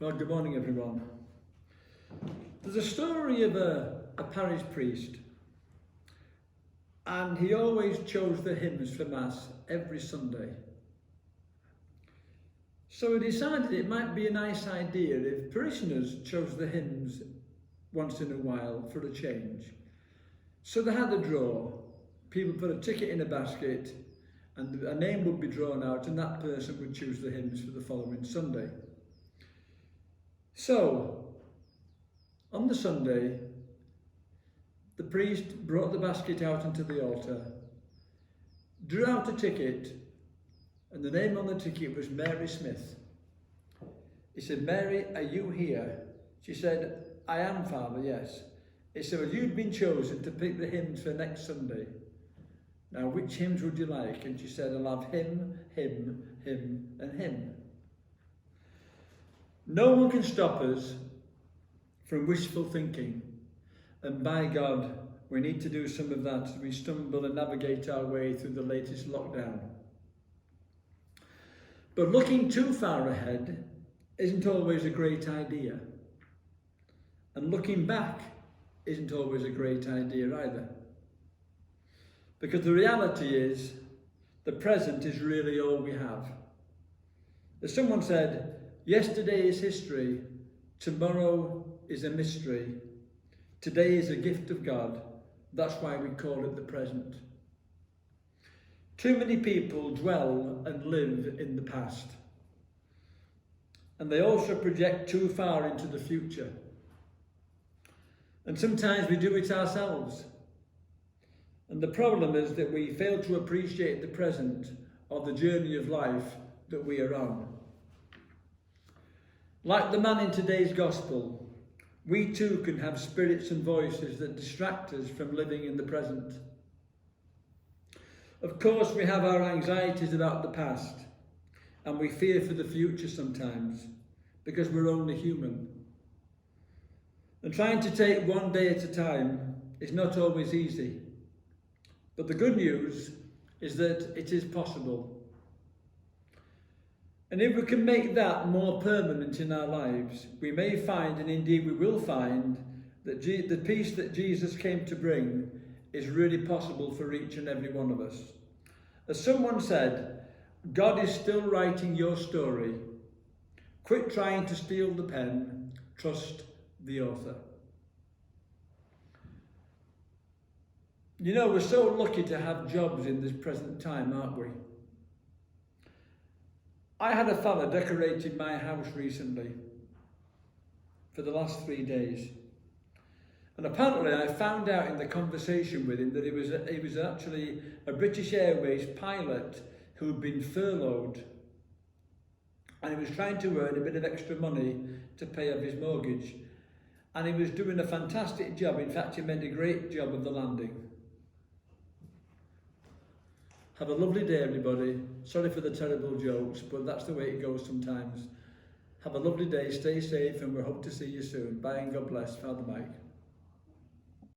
Well, good morning, everyone. There's a story of a parish priest, and he always chose the hymns for Mass every Sunday. So he decided it might be a nice idea if parishioners chose the hymns once in a while for a change. So they had a draw. People put a ticket in a basket, and a name would be drawn out, and that person would choose the hymns for the following Sunday. So, on the Sunday, the priest brought the basket out into the altar, drew out a ticket, and the name on the ticket was Mary Smith. He said, "Mary, are you here?" She said, "I am, Father, yes." He said, "Well, you've been chosen to pick the hymns for next Sunday. Now, which hymns would you like?" And she said, "I'll have hymn, hymn, hymn, and hymn." No one can stop us from wishful thinking, and by God, we need to do some of that as we stumble and navigate our way through the latest lockdown. But looking too far ahead isn't always a great idea, and looking back isn't always a great idea either, because the reality is the present is really all we have. As someone said, yesterday is history, tomorrow is a mystery, today is a gift of God, that's why we call it the present. Too many people dwell and live in the past, and they also project too far into the future. And sometimes we do it ourselves. And the problem is that we fail to appreciate the present or the journey of life that we are on. Like the man in today's gospel, we too can have spirits and voices that distract us from living in the present. Of course, we have our anxieties about the past, and we fear for the future sometimes, because we're only human. And trying to take one day at a time is not always easy. But the good news is that it is possible. And if we can make that more permanent in our lives, we may find, and indeed we will find, that the peace that Jesus came to bring is really possible for each and every one of us. As someone said, God is still writing your story. Quit trying to steal the pen, trust the author. You know, we're so lucky to have jobs in this present time, aren't we? I had a fella decorating my house recently for the last 3 days. And apparently I found out in the conversation with him that he was actually a British Airways pilot who had been furloughed. And he was trying to earn a bit of extra money to pay off his mortgage. And he was doing a fantastic job. In fact, he made a great job of the landing. Have a lovely day, everybody. Sorry for the terrible jokes, but that's the way it goes sometimes. Have a lovely day, stay safe, and we hope to see you soon. Bye and God bless. Father Mike.